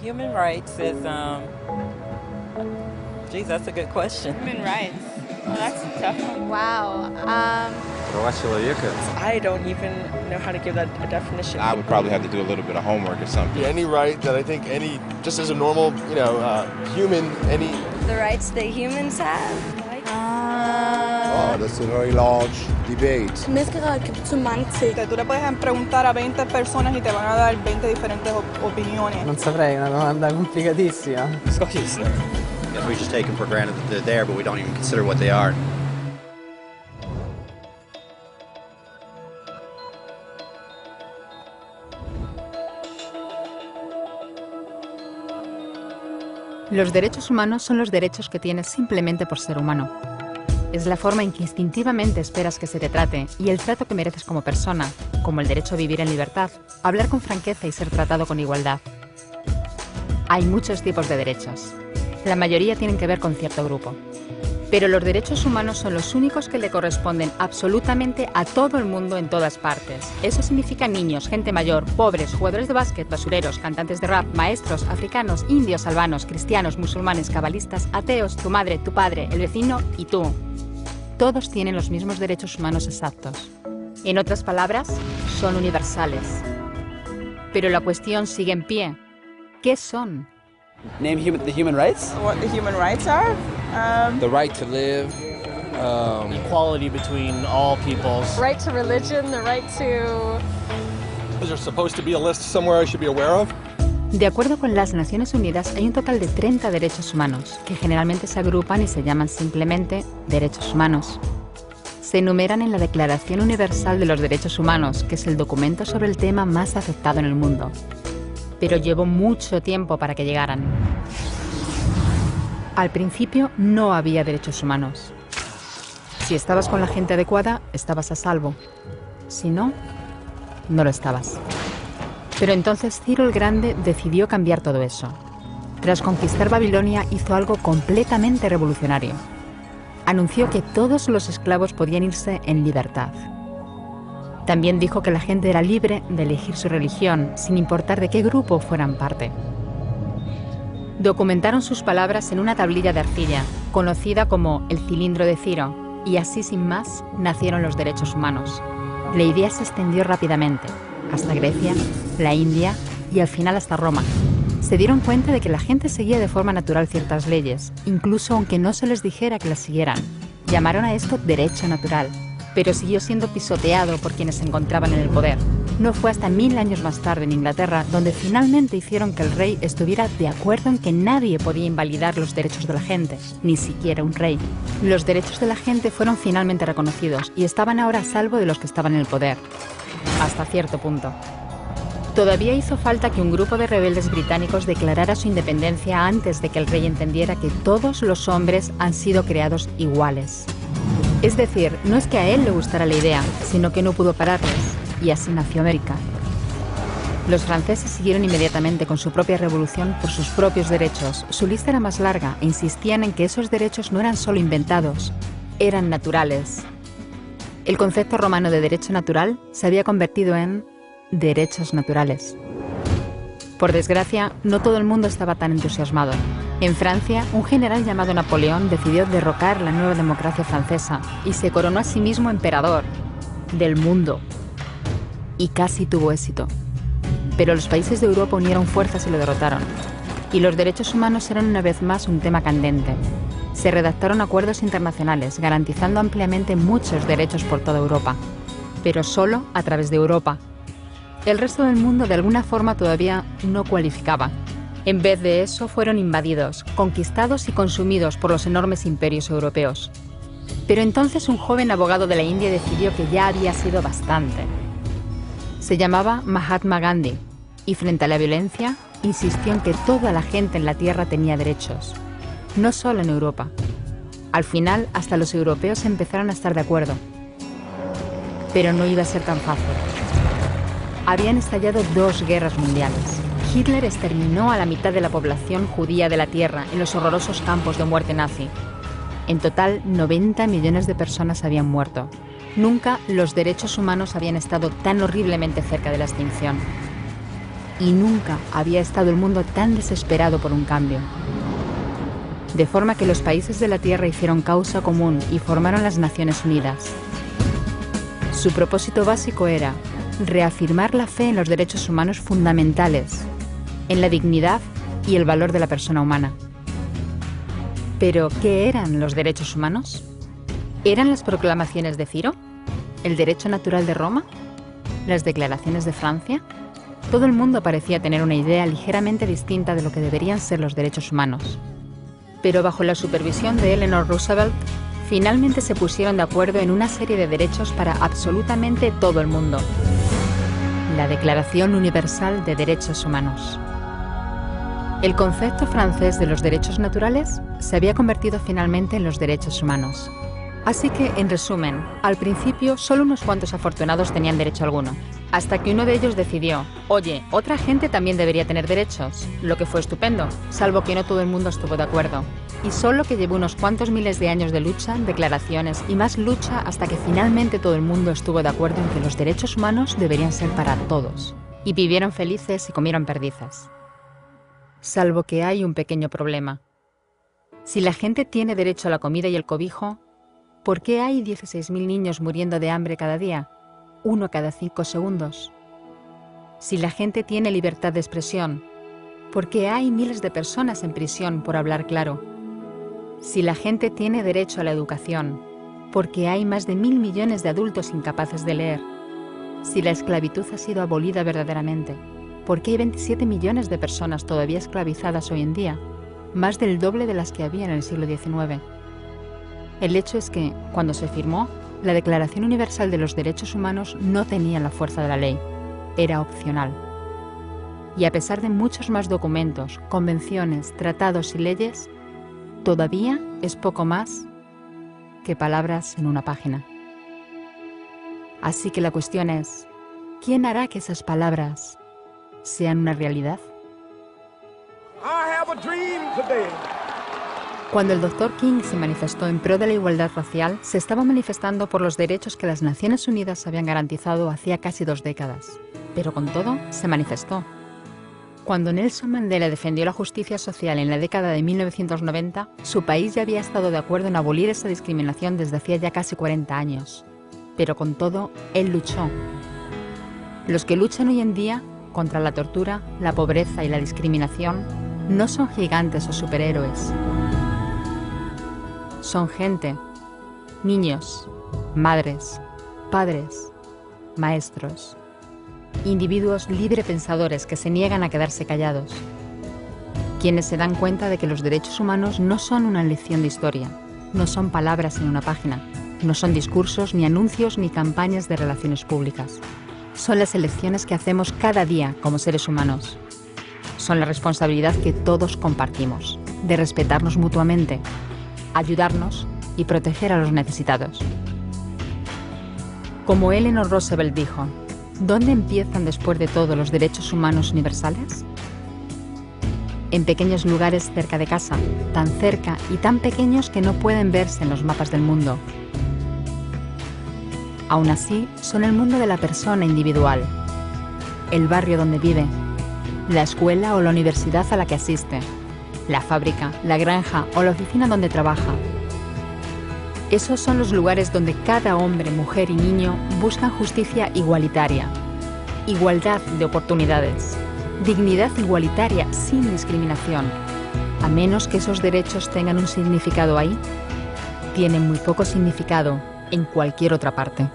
Human rights is, geez, that's a good question. Human rights. Well, that's a tough one. Wow. Права человека. I don't even know how to give that a definition. I would probably have to do a little bit of homework or something. Any right that I think just as a normal, human, The rights that humans have. Oh, that's a very large debate. Menneskerettigheder kan betyde mange ting. Tú le puedes preguntar a 20 personas y te van a dar 20 diferentes opiniones. Non saprei, è una domanda complicatissima. Guess we just take them for granted that they're there, but we don't even consider what they are. Los derechos humanos son los derechos que tienes simplemente por ser humano. Es la forma en que instintivamente esperas que se te trate y el trato que mereces como persona, como el derecho a vivir en libertad, hablar con franqueza y ser tratado con igualdad. Hay muchos tipos de derechos. La mayoría tienen que ver con cierto grupo. Pero los derechos humanos son los únicos que le corresponden absolutamente a todo el mundo en todas partes. Eso significa niños, gente mayor, pobres, jugadores de básquet, basureros, cantantes de rap, maestros, africanos, indios, albanos, cristianos, musulmanes, cabalistas, ateos, tu madre, tu padre, el vecino y tú. Todos tienen los mismos derechos humanos exactos. En otras palabras, son universales. Pero la cuestión sigue en pie. ¿Qué son? Name the human rights? What the human rights are? the right to live, equality between all peoples. Right to religion, the right to... Is there supposed to be a list somewhere I should be aware of? De acuerdo con las Naciones Unidas, hay un total de 30 derechos humanos, que generalmente se agrupan y se llaman simplemente derechos humanos. Se enumeran en la Declaración Universal de los Derechos Humanos, que es el documento sobre el tema más aceptado en el mundo. Pero llevó mucho tiempo para que llegaran. Al principio no había derechos humanos. Si estabas con la gente adecuada, estabas a salvo. Si no, no lo estabas. Pero entonces Ciro el Grande decidió cambiar todo eso. Tras conquistar Babilonia, hizo algo completamente revolucionario. Anunció que todos los esclavos podían irse en libertad. También dijo que la gente era libre de elegir su religión, sin importar de qué grupo fueran parte. Documentaron sus palabras en una tablilla de arcilla, conocida como el cilindro de Ciro, y así sin más nacieron los derechos humanos. La idea se extendió rápidamente, hasta Grecia, la India y al final hasta Roma. Se dieron cuenta de que la gente seguía de forma natural ciertas leyes, incluso aunque no se les dijera que las siguieran. Llamaron a esto derecho natural, pero siguió siendo pisoteado por quienes se encontraban en el poder. No fue hasta 1000 años más tarde en Inglaterra donde finalmente hicieron que el rey estuviera de acuerdo en que nadie podía invalidar los derechos de la gente, ni siquiera un rey. Los derechos de la gente fueron finalmente reconocidos y estaban ahora a salvo de los que estaban en el poder. Hasta cierto punto. Todavía hizo falta que un grupo de rebeldes británicos declarara su independencia antes de que el rey entendiera que todos los hombres han sido creados iguales. Es decir, no es que a él le gustara la idea, sino que no pudo pararles, y así nació América. Los franceses siguieron inmediatamente con su propia revolución por sus propios derechos. Su lista era más larga e insistían en que esos derechos no eran solo inventados, eran naturales. El concepto romano de derecho natural se había convertido en derechos naturales. Por desgracia, no todo el mundo estaba tan entusiasmado. En Francia, un general llamado Napoleón decidió derrocar la nueva democracia francesa y se coronó a sí mismo emperador del mundo. Y casi tuvo éxito. Pero los países de Europa unieron fuerzas y lo derrotaron. Y los derechos humanos eran una vez más un tema candente. Se redactaron acuerdos internacionales, garantizando ampliamente muchos derechos por toda Europa. Pero solo a través de Europa. El resto del mundo de alguna forma todavía no cualificaba. En vez de eso, fueron invadidos, conquistados y consumidos por los enormes imperios europeos. Pero entonces un joven abogado de la India decidió que ya había sido bastante. Se llamaba Mahatma Gandhi y frente a la violencia insistió en que toda la gente en la tierra tenía derechos, no solo en Europa. Al final, hasta los europeos empezaron a estar de acuerdo. Pero no iba a ser tan fácil. Habían estallado 2 guerras mundiales. Hitler exterminó a la mitad de la población judía de la Tierra en los horrorosos campos de muerte nazi. En total, 90 millones de personas habían muerto. Nunca los derechos humanos habían estado tan horriblemente cerca de la extinción. y nunca había estado el mundo tan desesperado por un cambio. De forma que los países de la Tierra hicieron causa común y formaron las Naciones Unidas. Su propósito básico era reafirmar la fe en los derechos humanos fundamentales, en la dignidad y el valor de la persona humana. ¿Pero qué eran los derechos humanos? ¿Eran las proclamaciones de Ciro? ¿El derecho natural de Roma? ¿Las declaraciones de Francia? Todo el mundo parecía tener una idea ligeramente distinta de lo que deberían ser los derechos humanos. Pero bajo la supervisión de Eleanor Roosevelt, finalmente se pusieron de acuerdo en una serie de derechos para absolutamente todo el mundo. La Declaración Universal de Derechos Humanos. El concepto francés de los derechos naturales se había convertido finalmente en los derechos humanos. Así que, en resumen, al principio solo unos cuantos afortunados tenían derecho alguno, hasta que uno de ellos decidió, oye, otra gente también debería tener derechos, lo que fue estupendo, salvo que no todo el mundo estuvo de acuerdo. Y solo que llevó unos cuantos miles de años de lucha, declaraciones y más lucha hasta que finalmente todo el mundo estuvo de acuerdo en que los derechos humanos deberían ser para todos. Y vivieron felices y comieron perdices. Salvo que hay un pequeño problema. Si la gente tiene derecho a la comida y el cobijo, ¿por qué hay 16.000 niños muriendo de hambre cada día? 1 cada 5 segundos. Si la gente tiene libertad de expresión, ¿por qué hay miles de personas en prisión por hablar claro? Si la gente tiene derecho a la educación, ¿por qué hay más de 1.000 millones de adultos incapaces de leer? Si la esclavitud ha sido abolida verdaderamente, ¿por qué hay 27 millones de personas todavía esclavizadas hoy en día? Más del doble de las que había en el siglo XIX. El hecho es que, cuando se firmó, la Declaración Universal de los Derechos Humanos no tenía la fuerza de la ley. Era opcional. Y a pesar de muchos más documentos, convenciones, tratados y leyes, todavía es poco más que palabras en una página. Así que la cuestión es, ¿quién hará que esas palabras sean una realidad? Cuando el Dr. King se manifestó en pro de la igualdad racial, se estaba manifestando por los derechos que las Naciones Unidas habían garantizado hacía casi 2 décadas. Pero con todo, se manifestó. Cuando Nelson Mandela defendió la justicia social en la década de 1990, su país ya había estado de acuerdo en abolir esa discriminación desde hacía ya casi 40 años. Pero con todo, él luchó. Los que luchan hoy en día contra la tortura, la pobreza y la discriminación no son gigantes o superhéroes. Son gente, niños, madres, padres, maestros, individuos librepensadores que se niegan a quedarse callados, quienes se dan cuenta de que los derechos humanos no son una lección de historia, no son palabras en una página, no son discursos, ni anuncios, ni campañas de relaciones públicas. Son las elecciones que hacemos cada día como seres humanos. Son la responsabilidad que todos compartimos, de respetarnos mutuamente, ayudarnos y proteger a los necesitados. Como Eleanor Roosevelt dijo, ¿dónde empiezan después de todo los derechos humanos universales? En pequeños lugares cerca de casa, tan cerca y tan pequeños que no pueden verse en los mapas del mundo. Aún así, son el mundo de la persona individual, el barrio donde vive, la escuela o la universidad a la que asiste, la fábrica, la granja o la oficina donde trabaja. Esos son los lugares donde cada hombre, mujer y niño buscan justicia igualitaria, igualdad de oportunidades, dignidad igualitaria sin discriminación. A menos que esos derechos tengan un significado ahí, tienen muy poco significado en cualquier otra parte.